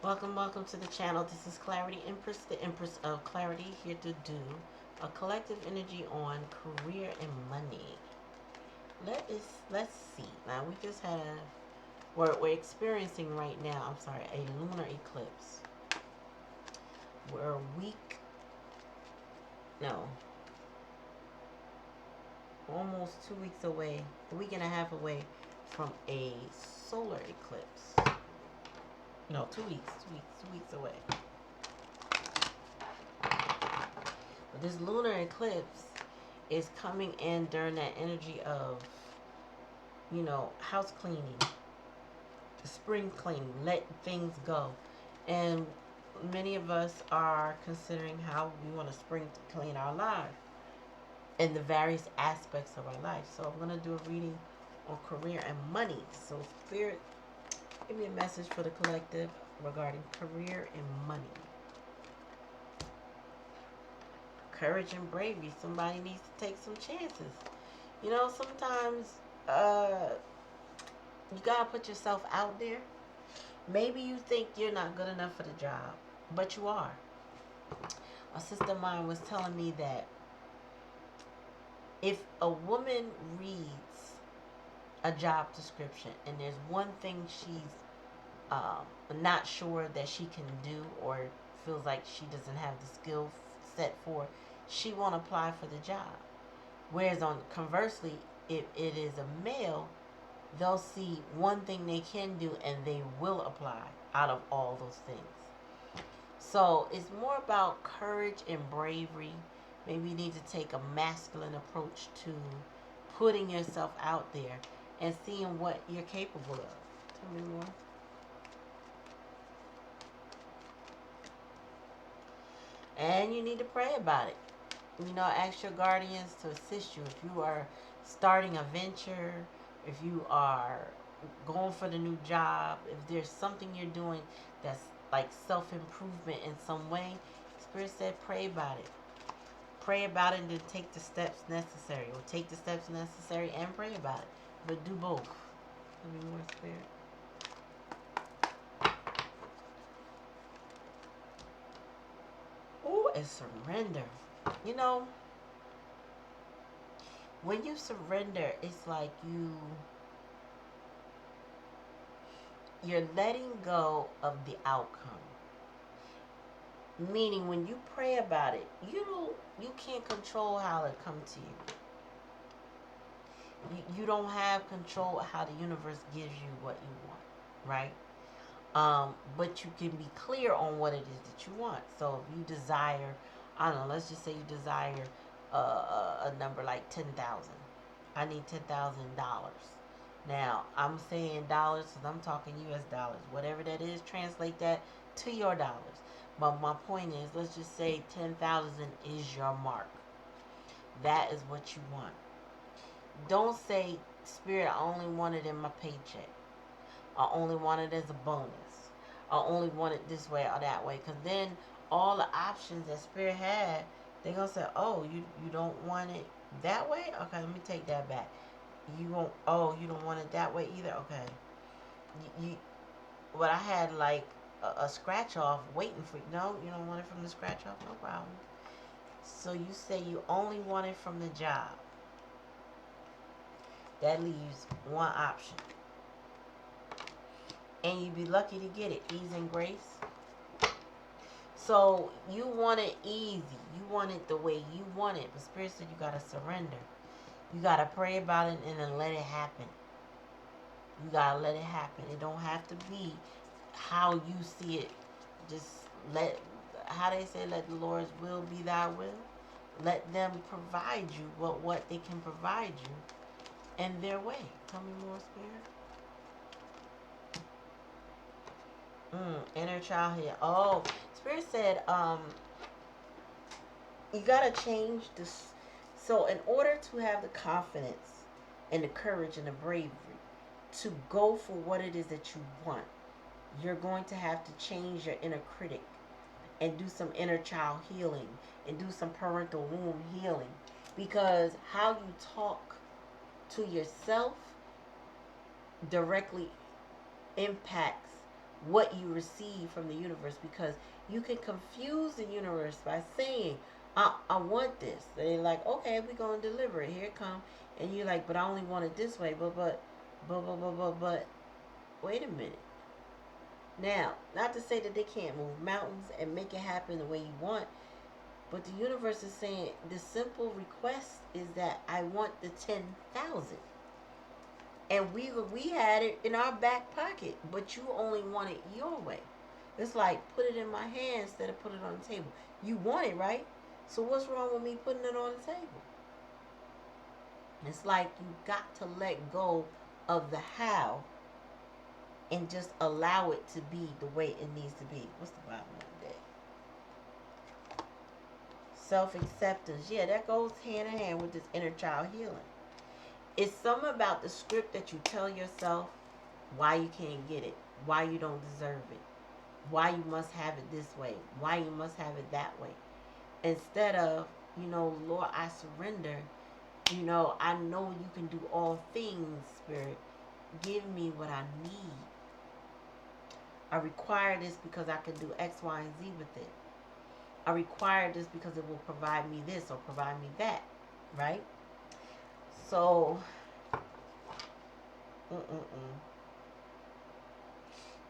Welcome to the channel. This is Clarityempress, the Empress of Clarity, here to do a collective energy on career and money. Let's see. Now we just had we're experiencing right now. I'm sorry, a lunar eclipse. We're a week, no, almost 2 weeks away, a week and a half away from a solar eclipse. No, 2 weeks, 2 weeks away. But this lunar eclipse is coming in during that energy of, house cleaning, spring cleaning, let things go. And many of us are considering how we want to spring clean our lives and the various aspects of our life. So I'm going to do a reading on career and money. So Spirit, give me a message for the collective regarding career and money. Courage and bravery. Somebody needs to take some chances. Sometimes you gotta put yourself out there. Maybe you think you're not good enough for the job, but you are. A sister of mine was telling me that if a woman reads a job description and there's one thing she's not sure that she can do or feels like she doesn't have the skill set for, she won't apply for the job. Whereas on conversely, if it is a male, they'll see one thing they can do and they will apply out of all those things. So it's more about courage and bravery. Maybe you need to take a masculine approach to putting yourself out there and seeing what you're capable of. Tell me more. And you need to pray about it. Ask your guardians to assist you. If you are starting a venture, if you are going for the new job, if there's something you're doing that's like self-improvement in some way, Spirit said pray about it. Pray about it and then take the steps necessary. Or take the steps necessary and pray about it. But do both. Give me more, Spirit. Ooh, and surrender. When you surrender, it's like you're letting go of the outcome. Meaning when you pray about it, you can't control how it comes to you. You don't have control of how the universe gives you what you want, right? But you can be clear on what it is that you want. So if you desire, I don't know, let's just say you desire a number like 10,000. I need $10,000. Now, I'm saying dollars because I'm talking US dollars. Whatever that is, translate that to your dollars. But my point is, let's just say 10,000 is your mark. That is what you want. Don't say, Spirit, I only want it in my paycheck. I only want it as a bonus. I only want it this way or that way. Because then all the options that Spirit had, they're going to say, oh, you don't want it that way? Okay, let me take that back. You don't want it that way either? Okay. But I had like a scratch off waiting for you. No, you don't want it from the scratch off? No problem. So you say you only want it from the job. That leaves one option. And you'd be lucky to get it. Ease and grace. So you want it easy. You want it the way you want it. But Spirit said you got to surrender. You got to pray about it and then let it happen. You got to let it happen. It don't have to be how you see it. Just how they say, let the Lord's will be thy will. Let them provide you what they can provide you in their way. Tell me more, Spirit. Inner child here. Oh, Spirit said, you gotta change this. So in order to have the confidence and the courage and the bravery to go for what it is that you want, you're going to have to change your inner critic and do some inner child healing and do some parental womb healing. Because how you talk to yourself directly impacts what you receive from the universe, because you can confuse the universe by saying, I want this. They're like, okay, we're going to deliver it. Here it comes. And you're like, but I only want it this way. But, wait a minute. Now, not to say that they can't move mountains and make it happen the way you want, but the universe is saying the simple request is that I want the 10,000. And we had it in our back pocket, but you only want it your way. It's like, put it in my hand instead of put it on the table. You want it, right? So what's wrong with me putting it on the table? It's like you got to let go of the how and just allow it to be the way it needs to be. What's the bottom of the day? Self-acceptance. Yeah, that goes hand in hand with this inner child healing. It's something about the script that you tell yourself why you can't get it, why you don't deserve it, why you must have it this way, why you must have it that way. Instead of, Lord, I surrender. I know you can do all things, Spirit. Give me what I need. I require this because I can do X, Y, and Z with it. I require this because it will provide me this or provide me that, right? So,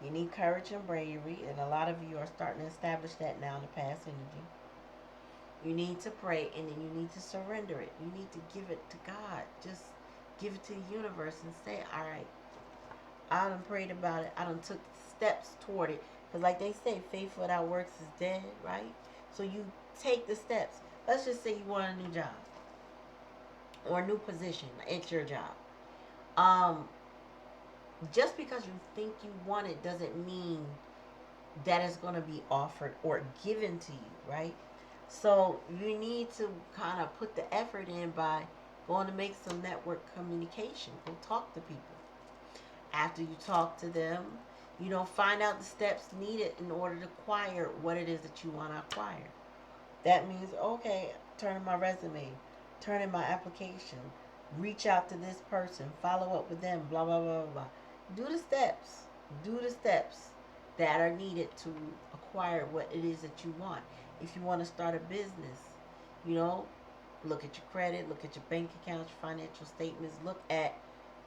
you need courage and bravery, and a lot of you are starting to establish that now in the past energy. You need to pray, and then you need to surrender it. You need to give it to God. Just give it to the universe and say, all right, I done prayed about it. I done took steps toward it. Because like they say, faith without works is dead, right? So you take the steps. Let's just say you want a new job or a new position at your job. Just because you think you want it doesn't mean that it's going to be offered or given to you, right? So you need to kind of put the effort in by going to make some network communication. Go talk to people. After you talk to them, find out the steps needed in order to acquire what it is that you want to acquire. That means, okay, turn in my resume, turn in my application, reach out to this person, follow up with them, blah, blah, blah, blah. Do the steps. Do the steps that are needed to acquire what it is that you want. If you want to start a business, look at your credit, look at your bank accounts, your financial statements, look at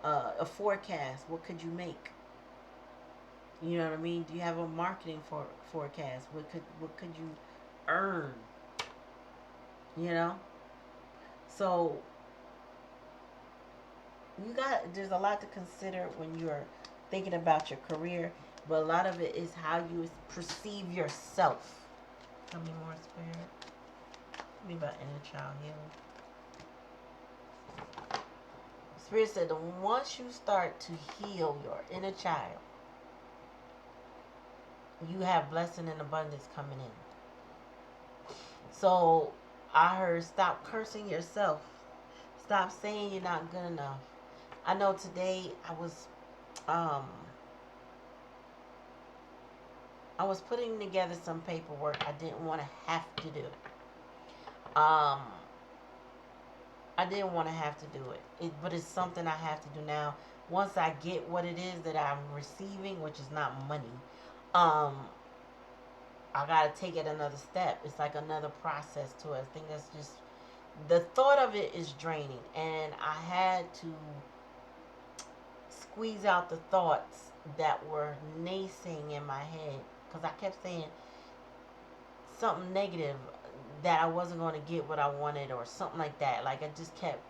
a forecast. What could you make? You know what I mean? Do you have a marketing forecast? What could you earn? So there's a lot to consider when you're thinking about your career, but a lot of it is how you perceive yourself. Tell me more, Spirit. Tell me about inner child healing. Spirit said that once you start to heal your inner child, you have blessing and abundance coming in. So I heard, stop cursing yourself. Stop saying you're not good enough. I know today I was putting together some paperwork I didn't want to have to do. I didn't want to have to do it, but it's something I have to do now. Once I get what it is that I'm receiving, which is not money, I gotta take it another step. It's like another process to it. I think that's just, the thought of it is draining, and I had to squeeze out the thoughts that were naysaying in my head, because I kept saying something negative, that I wasn't going to get what I wanted or something like that. Like, I just kept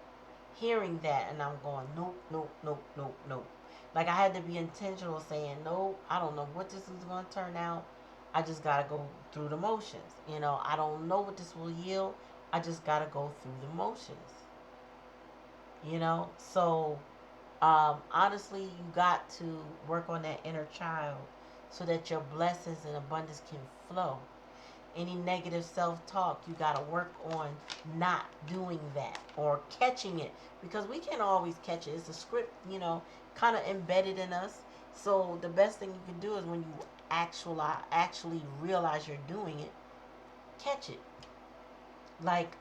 hearing that, and I'm going, nope, nope, nope, nope, nope. Like, I had to be intentional saying, nope, I don't know what this is going to turn out. I just got to go through the motions. I don't know what this will yield. I just got to go through the motions. So honestly, you got to work on that inner child so that your blessings and abundance can flow. Any negative self-talk, you got to work on not doing that or catching it, because we can't always catch it. It's a script, kind of embedded in us. So the best thing you can do is when you actually realize you're doing it, catch it. Like,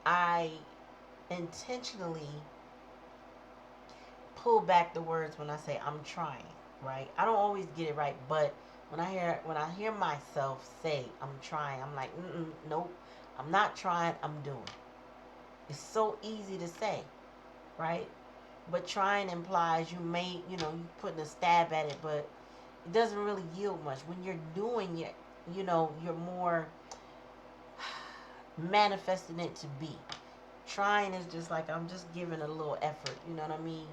I intentionally pull back the words when I say I'm trying. right? I don't always get it right, but when I hear myself say I'm trying, I'm like, nope, I'm not trying, I'm doing. It's so easy to say, right? But trying implies you putting a stab at it, but it doesn't really yield much. When you're doing it, you're more manifesting it to be. Trying is just like I'm just giving a little effort, you know what I mean?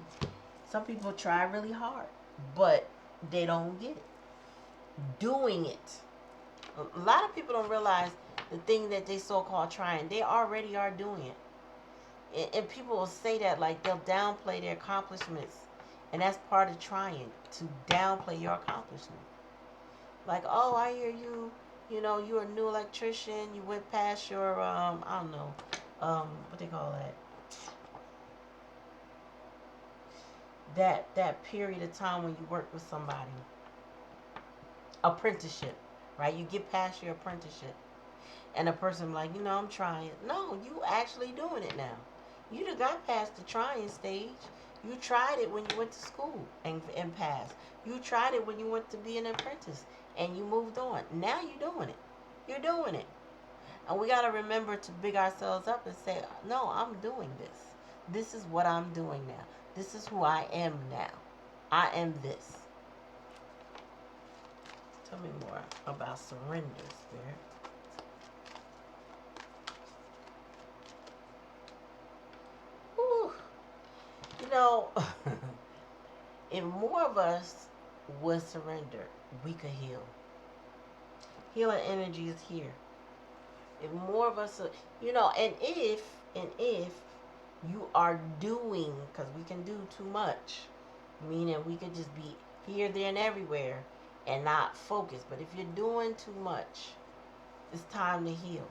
Some people try really hard, but they don't get it. Doing it. A lot of people don't realize the thing that they so-called trying, they already are doing it. And people will say that like they'll downplay their accomplishments. And that's part of trying, to downplay your accomplishment. Like, oh, I hear you, you're a new electrician, you went past your, I don't know, what they call that? That period of time when you work with somebody. Apprenticeship, right? You get past your apprenticeship. And a person like, I'm trying. No, you actually doing it now. You done got past the trying stage. You tried it when you went to school and passed. You tried it when you went to be an apprentice and you moved on. Now you're doing it. You're doing it. And we got to remember to big ourselves up and say, no, I'm doing this. This is what I'm doing now. This is who I am now. I am this. Tell me more about surrender, Spirit. Whew. If more of us would surrender, we could heal. Healing energy is here. If more of us, and if you are doing, because we can do too much, meaning we could just be here, there, and everywhere and not focus. But if you're doing too much, it's time to heal.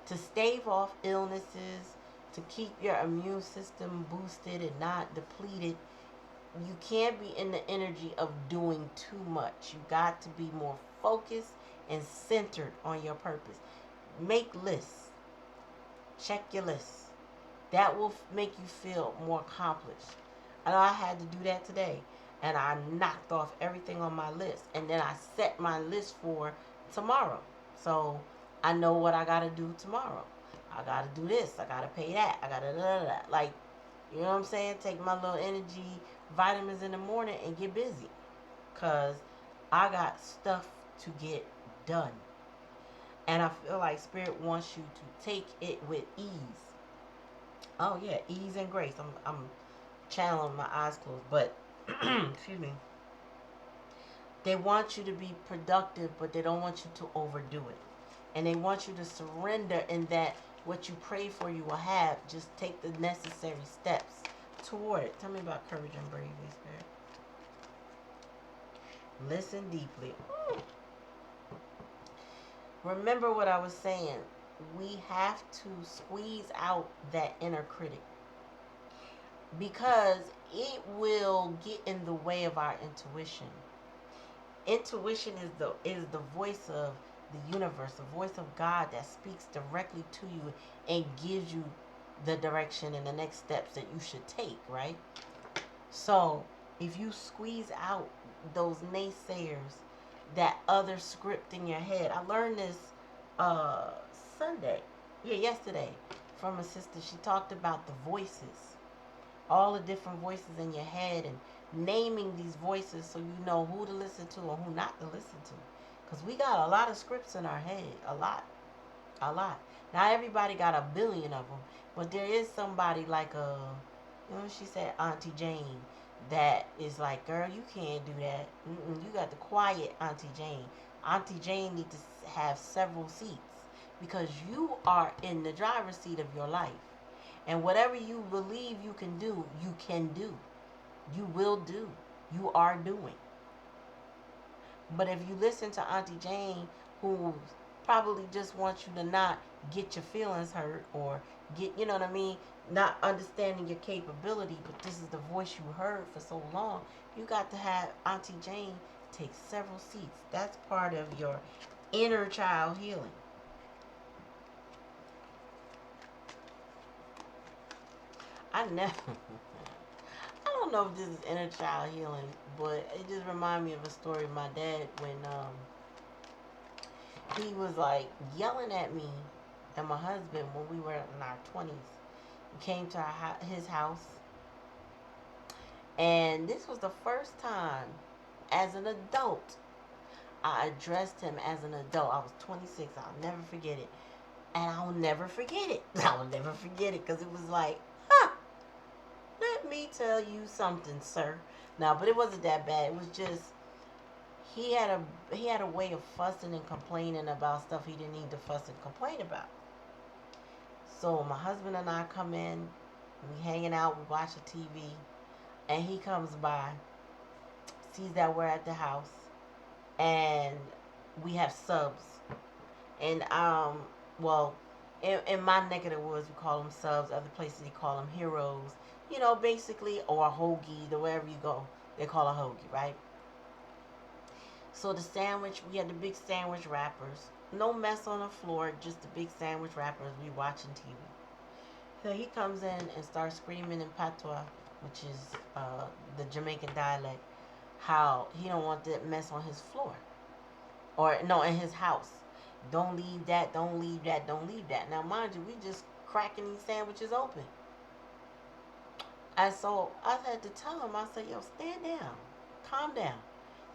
To stave off illnesses, to keep your immune system boosted and not depleted, you can't be in the energy of doing too much. You got to be more focused and centered on your purpose. Make lists. Check your lists. That will make you feel more accomplished. I know I had to do that today. And I knocked off everything on my list. And then I set my list for tomorrow. So I know what I got to do tomorrow. I got to do this. I got to pay that. I got to da. Like, you know what I'm saying? Take my little energy vitamins in the morning and get busy. Because I got stuff to get done. And I feel like Spirit wants you to take it with ease. Oh, yeah, ease and grace. I'm channeling my eyes closed. But, excuse me. They want you to be productive, but they don't want you to overdo it. And they want you to surrender in that what you pray for you will have. Just take the necessary steps toward it. Tell me about courage and bravery, Spirit. Listen deeply. Remember what I was saying. We have to squeeze out that inner critic, because it will get in the way of our intuition. Intuition is the voice of the universe, the voice of God that speaks directly to you and gives you the direction and the next steps that you should take, right? So if you squeeze out those naysayers, that other script in your head. I learned this yesterday, from a sister. She talked about the voices, all the different voices in your head, and naming these voices so you know who to listen to and who not to listen to. Because we got a lot of scripts in our head, a lot. Not everybody got a billion of them, but there is somebody like she said, Auntie Jane, that is like, girl, you can't do that. You got to quiet Auntie Jane. Auntie Jane needs to have several seats, because you are in the driver's seat of your life. And whatever you believe you can do, you can do. You will do. You are doing. But if you listen to Auntie Jane, who probably just wants you to not get your feelings hurt or get, you know what I mean, not understanding your capability, but this is the voice you heard for so long, you got to have Auntie Jane take several seats. That's part of your inner child healing. I don't don't know if this is inner child healing, but it just reminded me of a story of my dad when he was like yelling at me and my husband when we were in our 20s. We came to his house, and this was the first time as an adult I addressed him as an adult. I was 26. I'll never forget it. And I'll never forget it. I'll never forget it because it was like, let me tell you something, sir. Now, but it wasn't that bad. It was just he had a way of fussing and complaining about stuff he didn't need to fuss and complain about. So my husband and I come in, we hanging out, we watching TV, and he comes by, sees that we're at the house, and we have subs. And well, in my neck of the woods we call them subs. Other places they call them heroes. You know, basically, or a hoagie, wherever you go, they call a hoagie, right? So the sandwich, we had the big sandwich wrappers. No mess on the floor, just the big sandwich wrappers. We watching TV. So he comes in and starts screaming in patois, which is the Jamaican dialect, how he don't want that mess on his floor. Or, no, in his house. Don't leave that, don't leave that, don't leave that. Now, mind you, we just cracking these sandwiches open. And so I had to tell him, I said, yo, stand down. Calm down.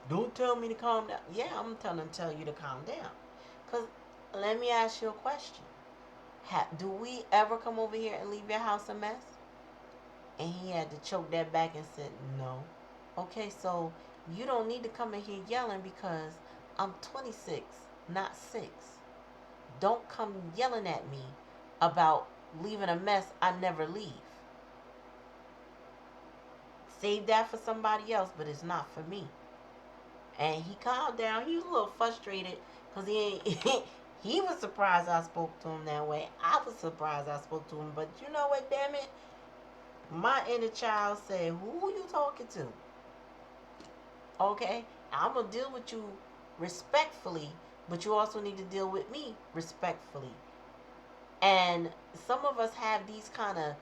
Don't tell me to calm down. Yeah, I'm tell you to calm down. Because let me ask you a question. Do we ever come over here and leave your house a mess? And he had to choke that back and said, no. Okay, so you don't need to come in here yelling because I'm 26, not 6. Don't come yelling at me about leaving a mess I never leave. Save that for somebody else, but it's not for me. And he calmed down. He was a little frustrated because he was surprised I spoke to him that way. I was surprised I spoke to him. But you know what, damn it? My inner child said, who you talking to? Okay? I'm going to deal with you respectfully, but you also need to deal with me respectfully. And some of us have these kind of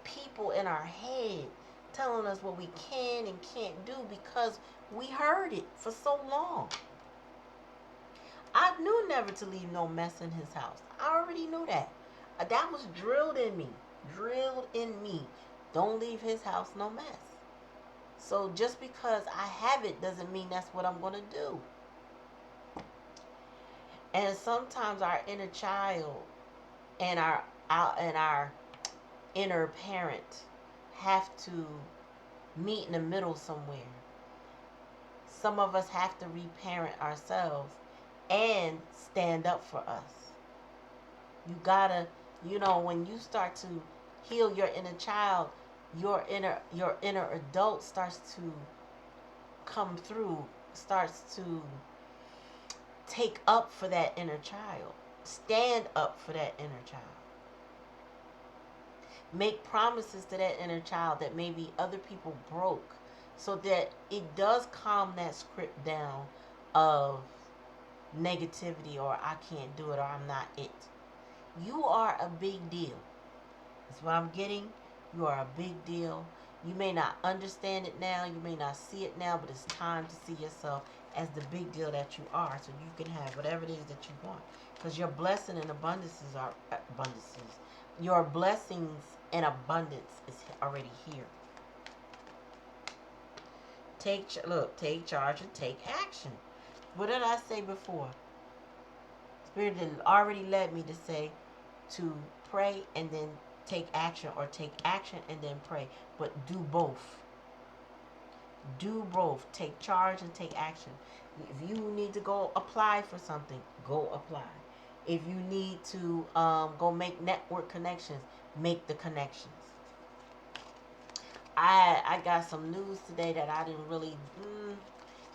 people in our head telling us what we can and can't do because we heard it for so long. I knew never to leave no mess in his house. I already knew that. That was drilled in me. Drilled in me. Don't leave his house no mess. So just because I have it doesn't mean that's what I'm going to do. And sometimes our inner child and our inner parent have to meet in the middle somewhere. Some of us have to reparent ourselves and stand up for us. You gotta, when you start to heal your inner child, your inner adult starts to come through, starts to take up for that inner child. Stand up for that inner child. Make promises to that inner child that maybe other people broke, so that it does calm that script down of negativity or I can't do it or I'm not it. You are a big deal. That's what I'm getting. You are a big deal. You may not understand it now, you may not see it now, but it's time to see yourself as the big deal that you are, so you can have whatever it is that you want. Because your blessing and abundances are abundances. Your blessings and abundance is already here. Take charge and take action. What did I say before? Spirit already led me to say to pray and then take action, or take action and then pray. But do both. Do both. Take charge and take action. If you need to go apply for something, go apply. If you need to go make network connections, make the connections. I got some news today that I didn't really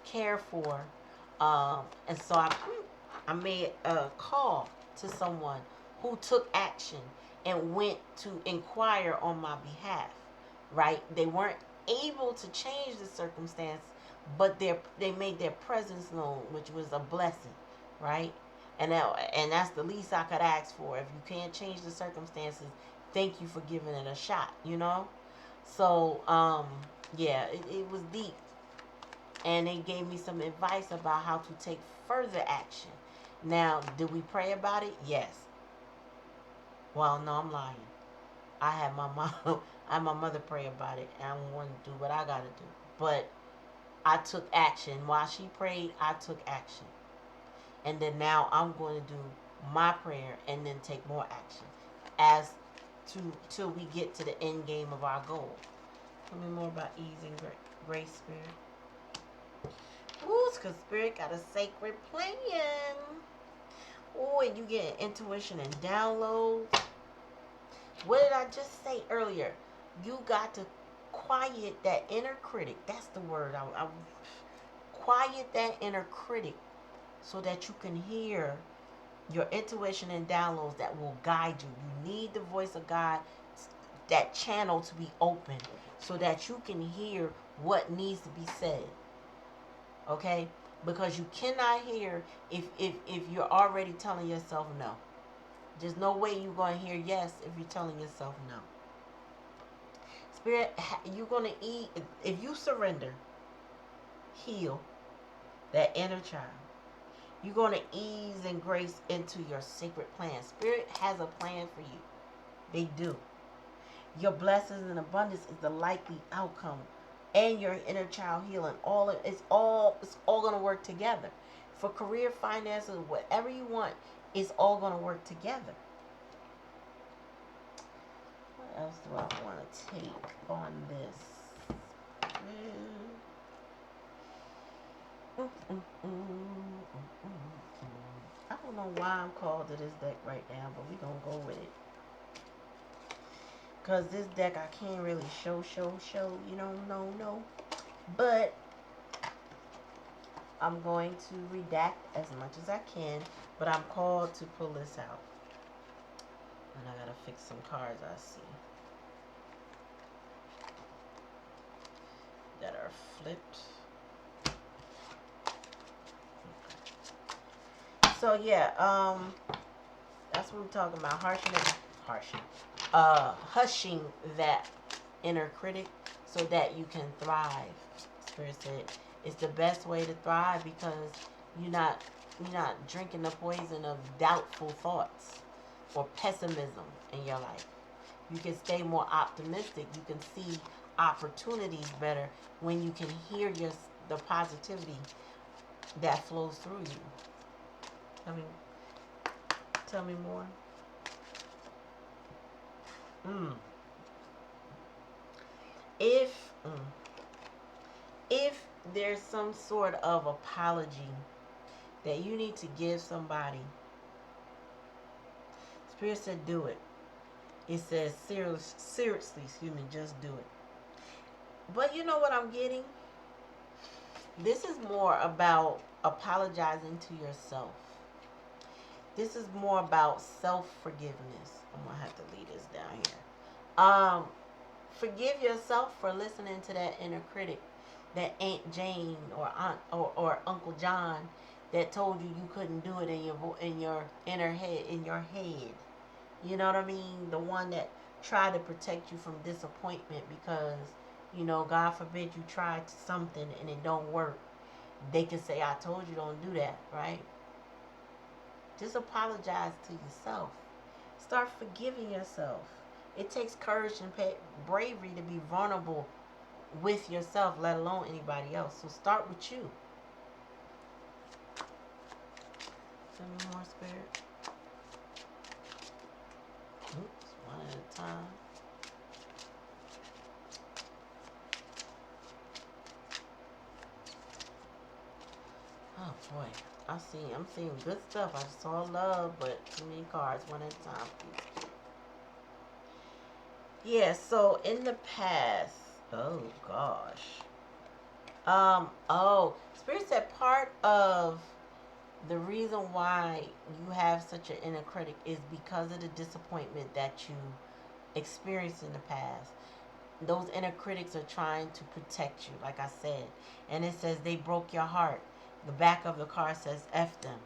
care for. And so I made a call to someone who took action and went to inquire on my behalf, right? They weren't able to change the circumstance, but they made their presence known, which was a blessing, right? And that's the least I could ask for. If you can't change the circumstances, thank you for giving it a shot, So, yeah, it was deep. And they gave me some advice about how to take further action. Now, did we pray about it? Yes. Well, no, I'm lying. I had my mom, I had my mother pray about it, and I'm going to do what I got to do. But I took action. While she prayed, I took action. And then now I'm going to do my prayer and then take more action as to till we get to the end game of our goal. Tell me more about ease and grace, Spirit. Ooh, because Spirit got a sacred plan. Ooh, and you get intuition and downloads. What did I just say earlier? You got to quiet that inner critic. That's the word. I quiet that inner critic so that you can hear your intuition and downloads that will guide you. You need the voice of God, that channel to be open so that you can hear what needs to be said. Okay? Because you cannot hear if you're already telling yourself no. There's no way you're going to hear yes if you're telling yourself no. Spirit, you're going to eat. If you surrender, heal that inner child, you're going to ease and grace into your sacred plan. Spirit has a plan for you. They do. Your blessings and abundance is the likely outcome. And your inner child healing. It's all going to work together. For career, finances, whatever you want, it's all going to work together. What else do I want to take on this? I don't know why I'm called to this deck right now, but we're going to go with it. Because this deck I can't really show, you know, no. But I'm going to redact as much as I can, but I'm called to pull this out. And I gotta fix some cards I see that are flipped. So yeah, that's what we're talking about. Hushing that inner critic so that you can thrive. Spirit said it's the best way to thrive because you're not drinking the poison of doubtful thoughts or pessimism in your life. You can stay more optimistic. You can see opportunities better when you can hear the positivity that flows through you. Tell me more. If there's some sort of apology that you need to give somebody, Spirit said do it. It says seriously, just do it. But you know what I'm getting? This is more about apologizing to yourself. This is more about self-forgiveness. I'm going to have to leave this down here. Forgive yourself for listening to that inner critic, that Aunt Jane or Aunt or Uncle John that told you couldn't do it in your inner head, in your head. You know what I mean? The one that tried to protect you from disappointment because, you know, God forbid you tried something and it don't work. They can say, I told you don't do that, right? Just apologize to yourself. Start forgiving yourself. It takes courage and bravery to be vulnerable with yourself, let alone anybody else. So start with you. Send me more, Spirit. Oops, one at a time. Oh boy, I'm seeing good stuff. I saw love, but too many cards, one at a time, please. Yeah, so in the past, oh gosh. Spirit said part of the reason why you have such an inner critic is because of the disappointment that you experienced in the past. Those inner critics are trying to protect you, like I said. And it says they broke your heart. The back of the card says F them.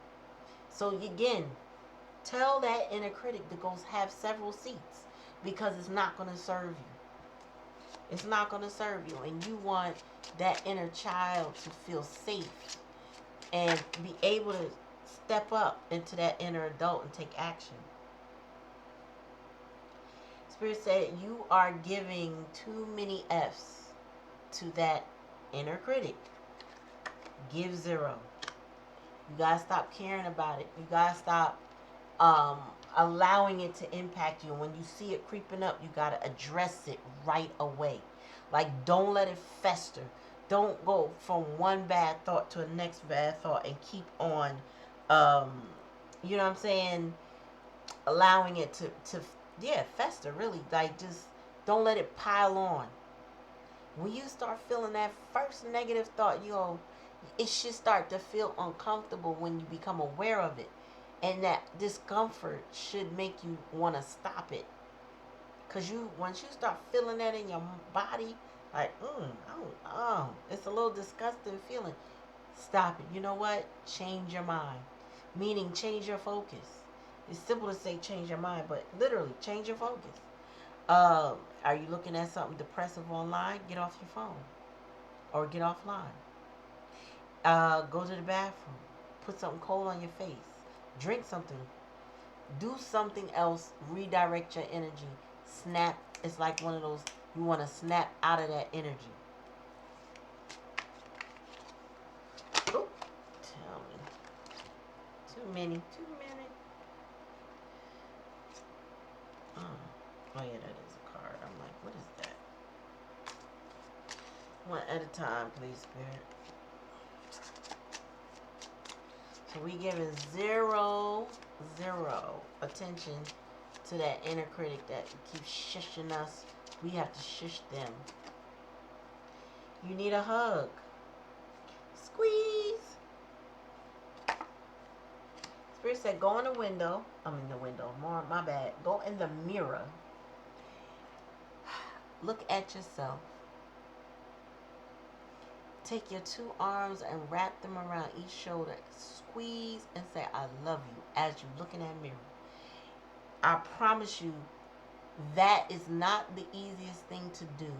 So again, tell that inner critic to go have several seats because it's not going to serve you. It's not going to serve you. And you want that inner child to feel safe and be able to step up into that inner adult and take action. Spirit said you are giving too many F's to that inner critic. Give 0. You gotta stop caring about it. You gotta stop allowing it to impact you. When you see it creeping up, you gotta address it right away. Like, don't let it fester. Don't go from one bad thought to the next bad thought and keep on, you know what I'm saying, allowing it to fester, really. Like, just don't let it pile on. When you start feeling that first negative thought, it should start to feel uncomfortable when you become aware of it. And that discomfort should make you want to stop it. Because once you start feeling that in your body, like, it's a little disgusting feeling. Stop it. You know what? Change your mind. Meaning, change your focus. It's simple to say change your mind, but literally, change your focus. Are you looking at something depressive online? Get off your phone. Or get offline. Go to the bathroom. Put something cold on your face. Drink something. Do something else. Redirect your energy. Snap. It's like one of those, you want to snap out of that energy. Oh, tell me. Too many. Oh yeah, that is a card. I'm like, what is that? One at a time, please, Spirit. So we giving 0 attention to that inner critic that keeps shushing us. We have to shush them. You need a hug. Squeeze. Spirit said, go in the window. My bad. Go in the mirror. Look at yourself. Take your 2 arms and wrap them around each shoulder. Squeeze and say, I love you, as you look in that mirror. I promise you, that is not the easiest thing to do,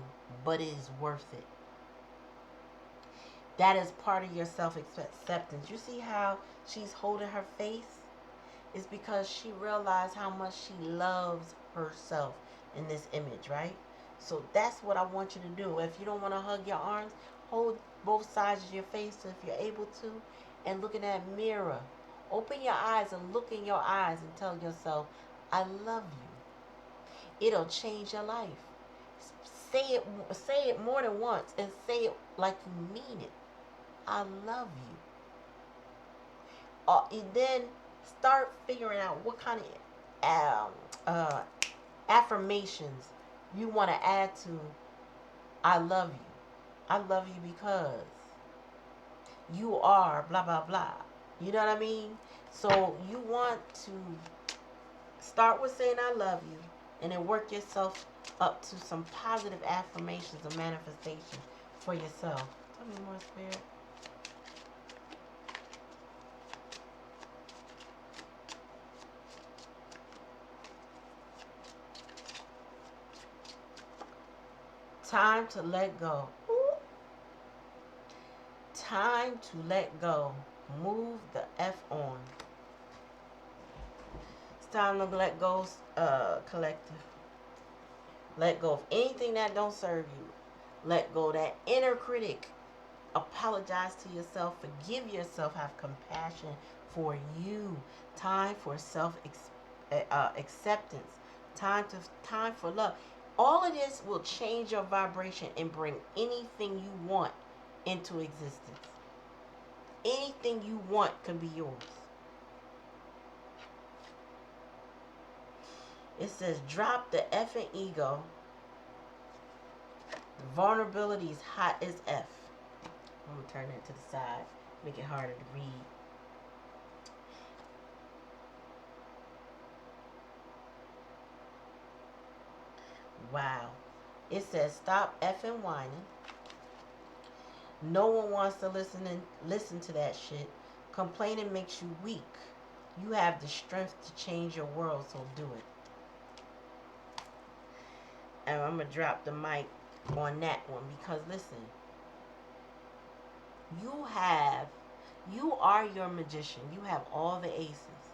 but it is worth it. That is part of your self-acceptance. You see how she's holding her face? It's because she realized how much she loves herself in this image, right? So that's what I want you to do. If you don't want to hug your arms, hold both sides of your face if you're able to, and look in that mirror. Open your eyes and look in your eyes and tell yourself, I love you. It'll change your life. Say it more than once, and say it like you mean it. I love you. And then start figuring out what kind of affirmations you want to add to I love you. I love you because you are blah, blah, blah. You know what I mean? So you want to start with saying I love you, and then work yourself up to some positive affirmations of manifestation for yourself. Tell me more, Spirit. Time to let go. Ooh. Time to let go. Move the F on. It's time to let go, collective. Let go of anything that don't serve you. Let go of that inner critic. Apologize to yourself. Forgive yourself. Have compassion for you. Time for acceptance. Time for love. All of this will change your vibration and bring anything you want into existence. Anything you want can be yours. It says, drop the effing ego. Vulnerability is hot as F. I'm going to turn that to the side. Make it harder to read. Wow. It says, stop effing whining. No one wants to listen to that shit. Complaining makes you weak. You have the strength to change your world, so do it. And I'm going to drop the mic on that one, because listen, you are your magician. You have all the aces,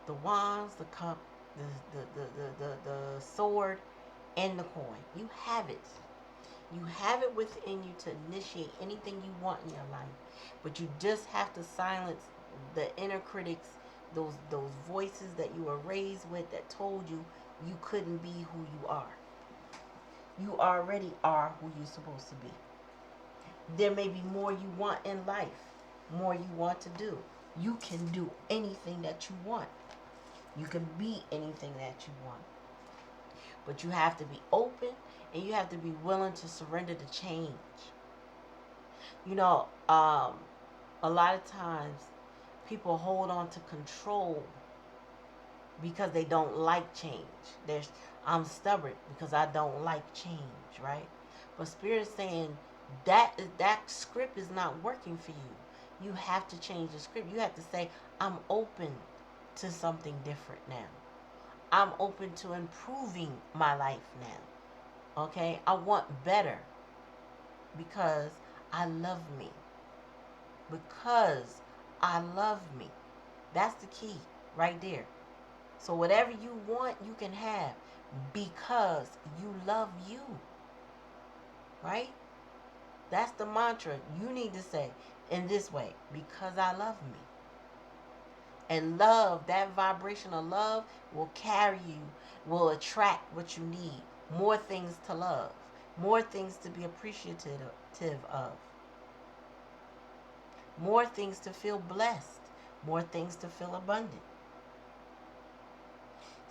the wands, the cup, the sword, and the coin. You have it. You have it within you to initiate anything you want in your life. But you just have to silence the inner critics, those voices that you were raised with that told you you couldn't be who you are. You already are who you're supposed to be. There may be more you want in life, more you want to do. You can do anything that you want. You can be anything that you want. But you have to be open, and you have to be willing to surrender to change. You know, a lot of times people hold on to control because they don't like change. I'm stubborn because I don't like change, right? But Spirit is saying that script is not working for you. You have to change the script. You have to say, I'm open to something different now. I'm open to improving my life now. Okay? I want better because I love me. Because I love me. That's the key right there. So whatever you want, you can have because you love you. Right? That's the mantra you need to say in this way. Because I love me. And love, that vibration of love will carry you, will attract what you need. More things to love. More things to be appreciative of. More things to feel blessed. More things to feel abundant.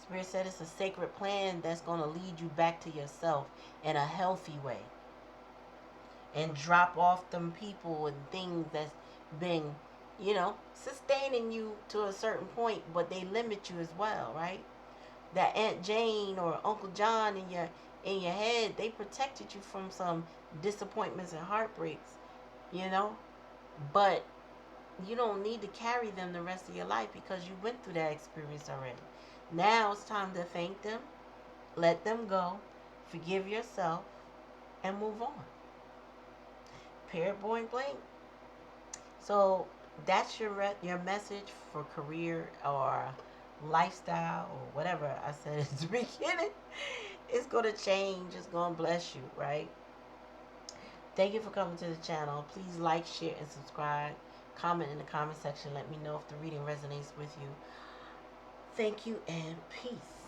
Spirit said it's a sacred plan that's going to lead you back to yourself in a healthy way. And drop off them people and things that's been, sustaining you to a certain point, but they limit you as well, right? That Aunt Jane or Uncle John in your head, they protected you from some disappointments and heartbreaks, But you don't need to carry them the rest of your life because you went through that experience already. Now it's time to thank them, let them go, forgive yourself, and move on. Period, point blank. So that's your message for career or lifestyle or whatever I said at the beginning. It's going to change. It's going to bless you, right? Thank you for coming to the channel. Please like, share, and subscribe. Comment in the comment section. Let me know if the reading resonates with you. Thank you and peace.